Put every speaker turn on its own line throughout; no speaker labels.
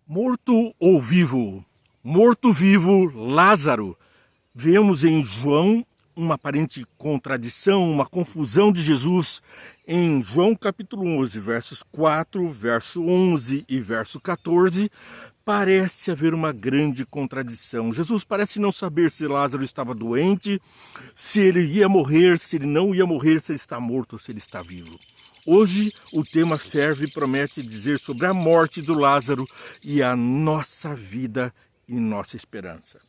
Morto ou vivo? Morto-vivo, Lázaro. Vemos em João uma aparente contradição, uma confusão de Jesus. Em João capítulo 11, versos 4, verso 11 e verso 14, parece haver uma grande contradição. Jesus parece não saber se Lázaro estava doente, se ele ia morrer, se ele não ia morrer, se ele está morto ou se ele está vivo. Hoje o tema ferve e promete dizer sobre a morte do Lázaro e a nossa vida e nossa esperança.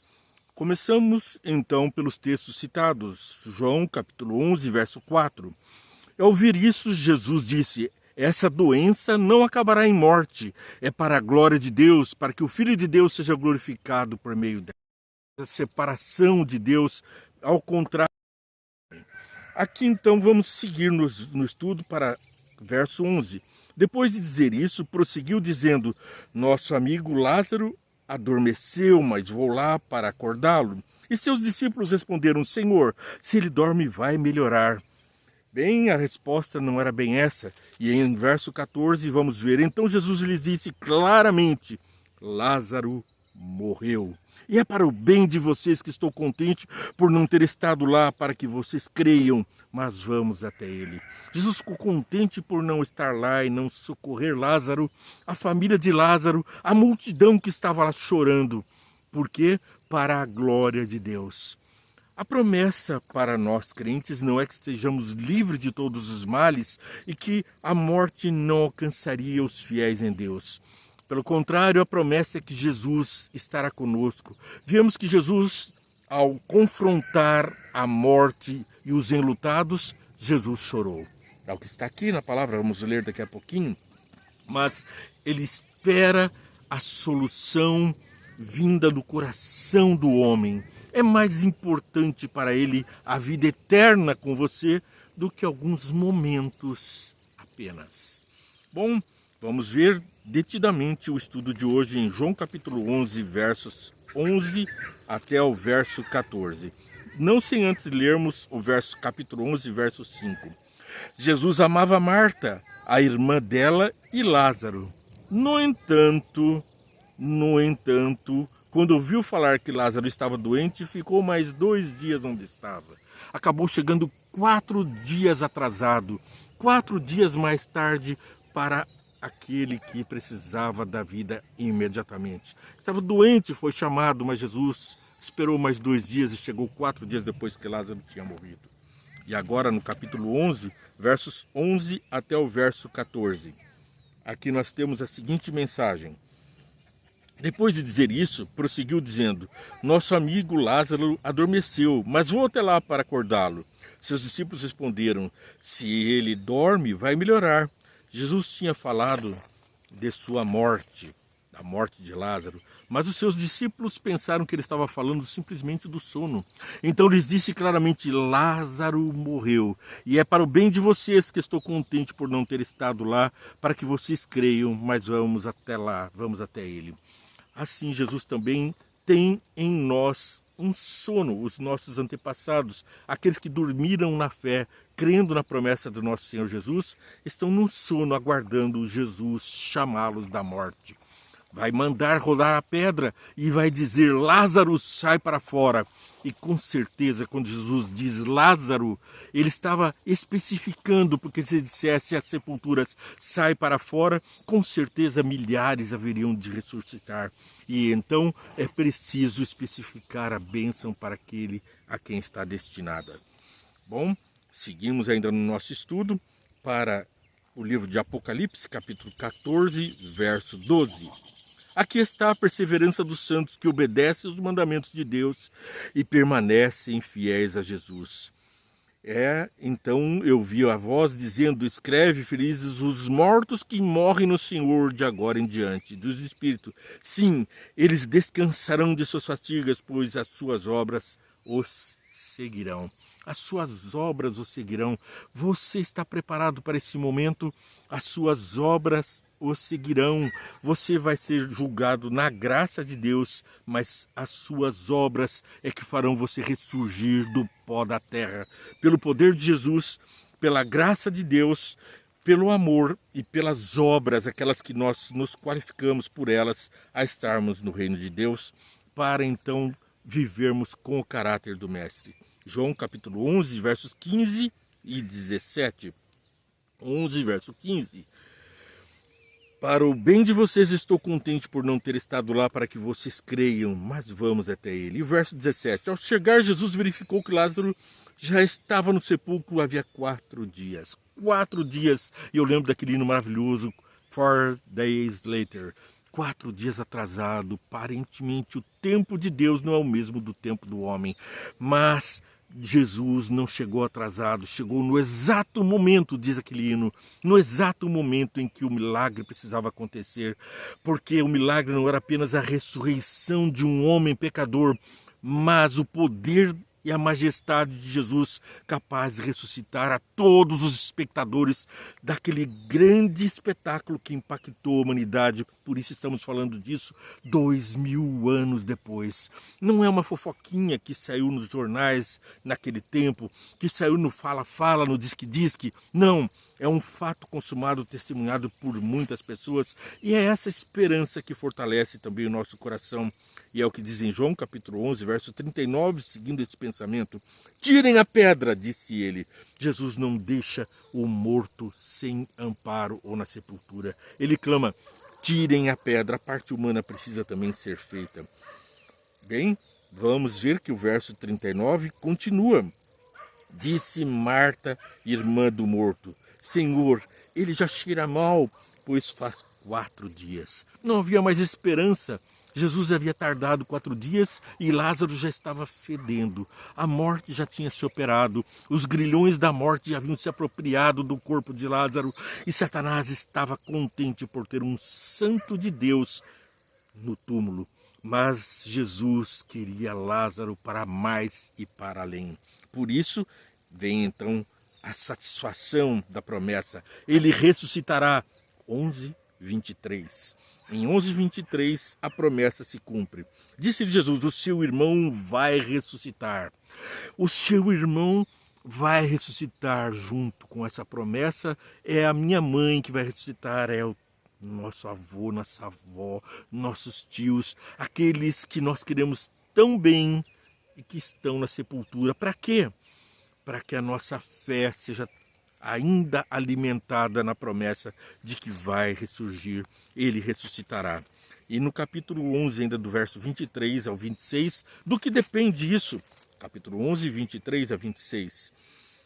Começamos então pelos textos citados. João capítulo 11, verso 4. Ao ouvir isso, Jesus disse: essa doença não acabará em morte, é para a glória de Deus, para que o Filho de Deus seja glorificado por meio dela. A separação de Deus, ao contrário. Aqui então vamos seguir no estudo para verso 11. Depois de dizer isso, prosseguiu dizendo: nosso amigo Lázaro adormeceu, mas vou lá para acordá-lo. E seus discípulos responderam: Senhor, se ele dorme, vai melhorar. Bem, a resposta não era bem essa. E em verso 14 vamos ver: então Jesus lhes disse claramente: Lázaro morreu. E é para o bem de vocês que estou contente por não ter estado lá, para que vocês creiam, mas vamos até ele. Jesus ficou contente por não estar lá e não socorrer Lázaro, a família de Lázaro, a multidão que estava lá chorando. Por quê? Para a glória de Deus. A promessa para nós crentes não é que estejamos livres de todos os males e que a morte não alcançaria os fiéis em Deus. Pelo contrário, a promessa é que Jesus estará conosco. Vemos que Jesus, ao confrontar a morte e os enlutados, Jesus chorou. É o que está aqui na palavra, vamos ler daqui a pouquinho. Mas ele espera a solução vinda do coração do homem. É mais importante para ele a vida eterna com você do que alguns momentos apenas. Bom, vamos ver detidamente o estudo de hoje em João capítulo 11, versos 11 até o verso 14. Não sem antes lermos o verso capítulo 11, verso 5. Jesus amava Marta, a irmã dela, e Lázaro. No entanto, quando ouviu falar que Lázaro estava doente, ficou mais 2 dias onde estava. Acabou chegando 4 dias atrasado, 4 dias mais tarde para aquele que precisava da vida imediatamente. Estava doente, foi chamado, mas Jesus esperou mais 2 dias e chegou 4 dias depois que Lázaro tinha morrido. E agora no capítulo 11, versos 11 até o verso 14. Aqui nós temos a seguinte mensagem. Depois de dizer isso, prosseguiu dizendo: nosso amigo Lázaro adormeceu, mas vou até lá para acordá-lo. Seus discípulos responderam: se ele dorme, vai melhorar. Jesus tinha falado de sua morte, da morte de Lázaro, mas os seus discípulos pensaram que ele estava falando simplesmente do sono. Então lhes disse claramente: Lázaro morreu, e é para o bem de vocês que estou contente por não ter estado lá, para que vocês creiam, mas vamos até lá, vamos até ele. Assim Jesus também tem em nós um sono, os nossos antepassados, aqueles que dormiram na fé, crendo na promessa do nosso Senhor Jesus, estão num sono aguardando Jesus chamá-los da morte. Vai mandar rolar a pedra e vai dizer: Lázaro, sai para fora. E com certeza, quando Jesus diz Lázaro, ele estava especificando, porque se dissesse as sepulturas sai para fora, com certeza milhares haveriam de ressuscitar. E então é preciso especificar a bênção para aquele a quem está destinada. Bom, seguimos ainda no nosso estudo para o livro de Apocalipse, capítulo 14, verso 12. Aqui está a perseverança dos santos que obedecem os mandamentos de Deus e permanecem fiéis a Jesus. Então eu vi a voz dizendo: escreve, felizes os mortos que morrem no Senhor de agora em diante, dos espíritos. Sim, eles descansarão de suas fatigas, pois as suas obras os seguirão. As suas obras o seguirão. Você está preparado para esse momento? As suas obras o seguirão. Você vai ser julgado na graça de Deus, mas as suas obras é que farão você ressurgir do pó da terra. Pelo poder de Jesus, pela graça de Deus, pelo amor e pelas obras, aquelas que nós nos qualificamos por elas a estarmos no reino de Deus, para então vivermos com o caráter do Mestre. João capítulo 11, versos 15 e 17. 11, verso 15. Para o bem de vocês estou contente por não ter estado lá para que vocês creiam, mas vamos até ele. E o verso 17. Ao chegar, Jesus verificou que Lázaro já estava no sepulcro havia 4 dias. 4 dias. E eu lembro daquele hino maravilhoso, 4 days later. 4 dias atrasado. Aparentemente o tempo de Deus não é o mesmo do tempo do homem. Mas Jesus não chegou atrasado, chegou no exato momento, diz aquele hino, no exato momento em que o milagre precisava acontecer, porque o milagre não era apenas a ressurreição de um homem pecador, mas o poder e a majestade de Jesus, capaz de ressuscitar a todos os espectadores daquele grande espetáculo que impactou a humanidade. Por isso estamos falando disso 2000 anos depois. Não é uma fofoquinha que saiu nos jornais naquele tempo, que saiu no fala-fala, no disque-disque. Não, é um fato consumado, testemunhado por muitas pessoas, e é essa esperança que fortalece também o nosso coração. E é o que diz em João capítulo 11, verso 39, seguindo esse pensamento. Tirem a pedra, disse ele. Jesus não deixa o morto sem amparo ou na sepultura. Ele clama, tirem a pedra, a parte humana precisa também ser feita. Bem, vamos ver que o verso 39 continua. Disse Marta, irmã do morto, Senhor, ele já cheira mal, pois faz 4 dias. Não havia mais esperança. Jesus havia tardado 4 dias e Lázaro já estava fedendo. A morte já tinha se operado, os grilhões da morte já haviam se apropriado do corpo de Lázaro e Satanás estava contente por ter um santo de Deus no túmulo. Mas Jesus queria Lázaro para mais e para além. Por isso, vem então a satisfação da promessa. Ele ressuscitará. 11:23. Em 11:23 a promessa se cumpre. Disse Jesus, o seu irmão vai ressuscitar. O seu irmão vai ressuscitar junto com essa promessa. É a minha mãe que vai ressuscitar, é o nosso avô, nossa avó, nossos tios, aqueles que nós queremos tão bem e que estão na sepultura. Para quê? Para que a nossa fé seja ainda alimentada na promessa de que vai ressurgir, ele ressuscitará. E no capítulo 11, ainda do verso 23 ao 26, do que depende isso? Capítulo 11, 23 a 26.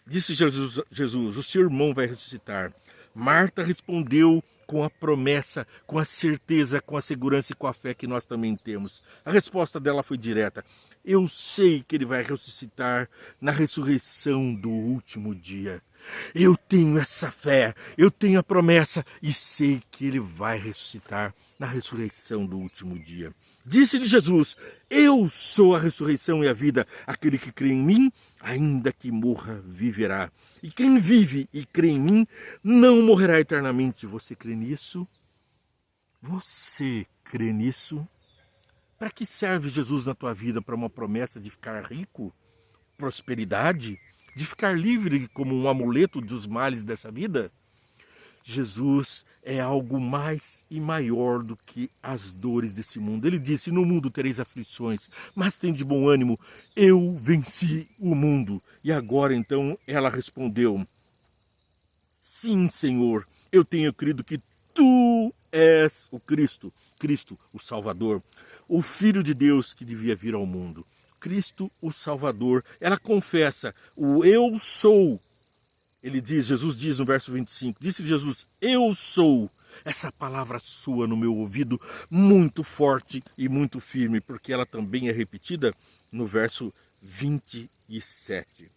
Disse Jesus, o seu irmão vai ressuscitar. Marta respondeu com a promessa, com a certeza, com a segurança e com a fé que nós também temos. A resposta dela foi direta. Eu sei que ele vai ressuscitar na ressurreição do último dia. Eu tenho essa fé, eu tenho a promessa e sei que ele vai ressuscitar na ressurreição do último dia. Disse-lhe Jesus, eu sou a ressurreição e a vida. Aquele que crê em mim, ainda que morra, viverá. E quem vive e crê em mim, não morrerá eternamente. Você crê nisso? Você crê nisso? Para que serve Jesus na tua vida? Para uma promessa de ficar rico? Prosperidade? De ficar livre como um amuleto dos males dessa vida? Jesus é algo mais e maior do que as dores desse mundo. Ele disse, no mundo tereis aflições, mas tem de bom ânimo, eu venci o mundo. E agora então ela respondeu, sim, Senhor, eu tenho crido que tu és o Cristo, o Salvador, o Filho de Deus que devia vir ao mundo. Cristo, o Salvador. Ela confessa, o eu sou. Ele diz, Jesus diz no verso 25, disse Jesus, eu sou. Essa palavra soa no meu ouvido muito forte e muito firme, porque ela também é repetida no verso 27.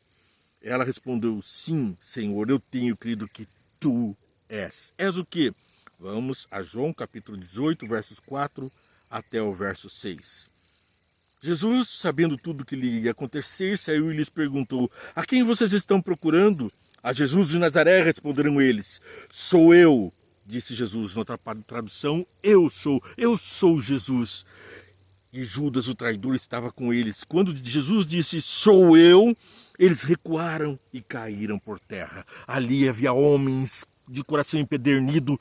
Ela respondeu, sim, Senhor, eu tenho crido que tu és. És o quê? Vamos a João capítulo 18, versos 4 até o verso 6. Jesus, sabendo tudo o que lhe ia acontecer, saiu e lhes perguntou, a quem vocês estão procurando? A Jesus de Nazaré, responderam eles. Sou eu, disse Jesus. Noutra tradução, eu sou Jesus. e Judas, o traidor, estava com eles. Quando Jesus disse, sou eu, eles recuaram e caíram por terra. Ali havia homens de coração empedernido,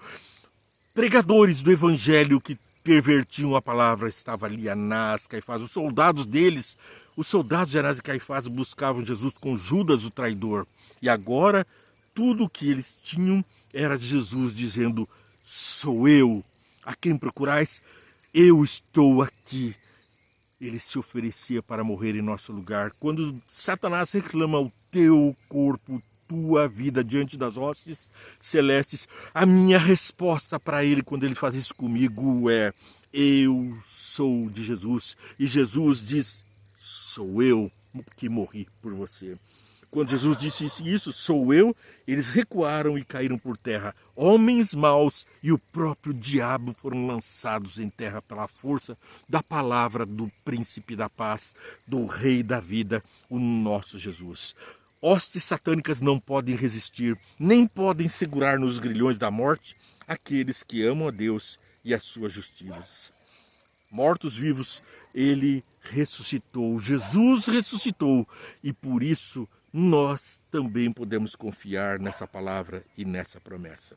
pregadores do evangelho que pervertiam a palavra. Estava ali Anás, Caifás, os soldados deles, os soldados de Anás e Caifás buscavam Jesus com Judas, o traidor. E agora, tudo o que eles tinham era de Jesus dizendo, sou eu, a quem procurais? Eu estou aqui. Ele se oferecia para morrer em nosso lugar. Quando Satanás reclama o teu corpo, tua vida diante das hostes celestes, a minha resposta para ele quando ele faz isso comigo é, eu sou de Jesus. E Jesus diz, sou eu que morri por você. Quando Jesus disse isso, sou eu, eles recuaram e caíram por terra. Homens maus e o próprio diabo foram lançados em terra pela força da palavra do príncipe da paz, do rei da vida, o nosso Jesus. Hostes satânicas não podem resistir, nem podem segurar nos grilhões da morte aqueles que amam a Deus e a sua justiça. Mortos-vivos, ele ressuscitou, Jesus ressuscitou, e por isso nós também podemos confiar nessa palavra e nessa promessa.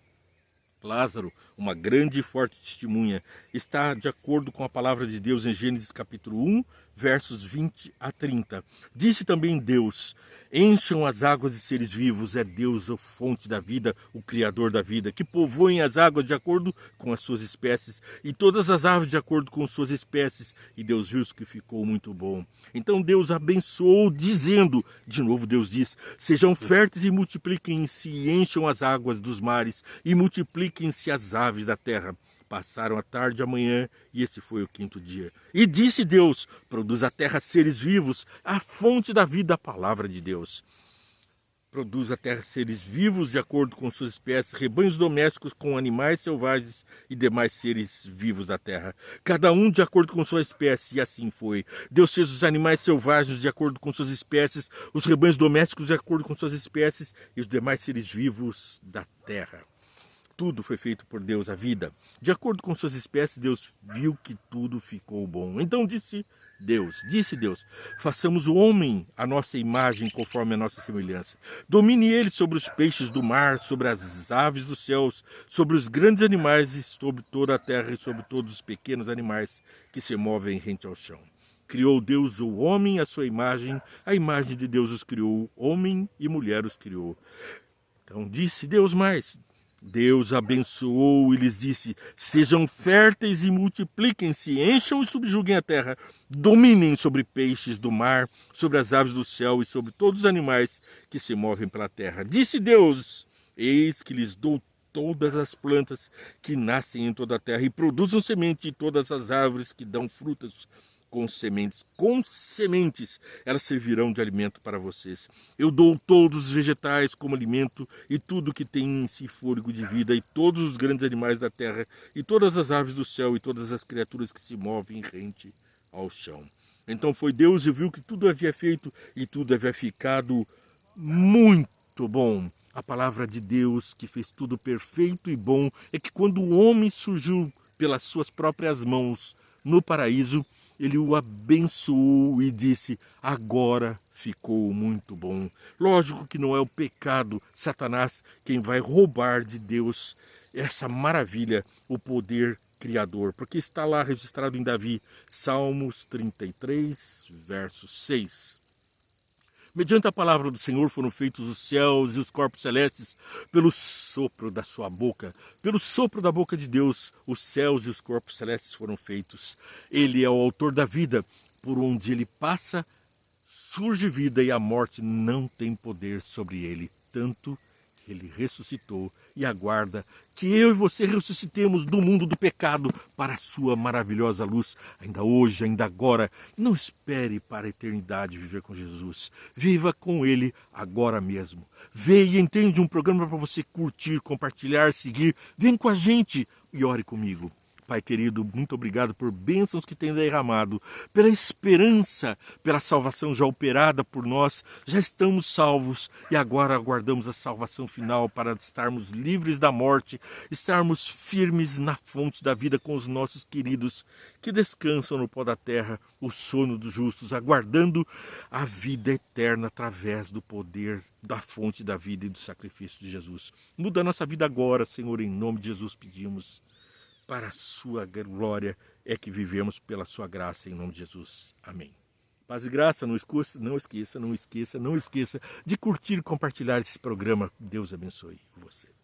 Lázaro, uma grande e forte testemunha, está de acordo com a palavra de Deus em Gênesis capítulo 1, versos 20 a 30. Disse também Deus, encham as águas de seres vivos, é Deus a fonte da vida, o Criador da vida, que povoem as águas de acordo com as suas espécies, e todas as aves de acordo com suas espécies, e Deus viu que ficou muito bom. Então Deus abençoou, dizendo, de novo Deus diz, sejam férteis e multipliquem-se, e encham as águas dos mares, e multipliquem-se as aves da terra. Passaram a tarde e a manhã, e esse foi o quinto dia. E disse Deus, produz a terra seres vivos, a fonte da vida, a palavra de Deus. Produz a terra seres vivos de acordo com suas espécies, rebanhos domésticos com animais selvagens e demais seres vivos da terra. Cada um de acordo com sua espécie, e assim foi. Deus fez os animais selvagens de acordo com suas espécies, os rebanhos domésticos de acordo com suas espécies e os demais seres vivos da terra. Tudo foi feito por Deus, a vida. De acordo com suas espécies, Deus viu que tudo ficou bom. Então disse Deus, façamos o homem à nossa imagem, conforme a nossa semelhança. Domine ele sobre os peixes do mar, sobre as aves dos céus, sobre os grandes animais e sobre toda a terra e sobre todos os pequenos animais que se movem rente ao chão. Criou Deus o homem à sua imagem, a imagem de Deus os criou, homem e mulher os criou. Então disse Deus mais. Deus abençoou e lhes disse, sejam férteis e multipliquem-se, encham e subjuguem a terra, dominem sobre peixes do mar, sobre as aves do céu e sobre todos os animais que se movem pela terra. Disse Deus, eis que lhes dou todas as plantas que nascem em toda a terra e produzam semente e todas as árvores que dão frutas com sementes, elas servirão de alimento para vocês. Eu dou todos os vegetais como alimento e tudo que tem em si fôlego de vida e todos os grandes animais da terra e todas as aves do céu e todas as criaturas que se movem rente ao chão. Então foi Deus e viu que tudo havia feito e tudo havia ficado muito bom. A palavra de Deus que fez tudo perfeito e bom é que quando o homem surgiu pelas suas próprias mãos no paraíso, ele o abençoou e disse, agora ficou muito bom. Lógico que não é o pecado, Satanás, quem vai roubar de Deus essa maravilha, o poder criador, porque está lá registrado em Davi, Salmos 33, verso 6. Mediante a palavra do Senhor foram feitos os céus e os corpos celestes pelo sopro da sua boca. Pelo sopro da boca de Deus, os céus e os corpos celestes foram feitos. Ele é o autor da vida. Por onde ele passa, surge vida e a morte não tem poder sobre ele. Tanto que ele ressuscitou e aguarda que eu e você ressuscitemos do mundo do pecado para a sua maravilhosa luz, ainda hoje, ainda agora. Não espere para a eternidade viver com Jesus. Viva com ele agora mesmo. Vê e entende um programa para você curtir, compartilhar, seguir. Vem com a gente e ore comigo. Pai querido, muito obrigado por bênçãos que tem derramado, pela esperança, pela salvação já operada por nós. Já estamos salvos e agora aguardamos a salvação final para estarmos livres da morte, estarmos firmes na fonte da vida com os nossos queridos que descansam no pó da terra, o sono dos justos, aguardando a vida eterna através do poder da fonte da vida e do sacrifício de Jesus. Muda a nossa vida agora, Senhor, em nome de Jesus pedimos. Para a sua glória é que vivemos pela sua graça, em nome de Jesus. Amém. Paz e graça, não esqueça de curtir e compartilhar esse programa. Deus abençoe você.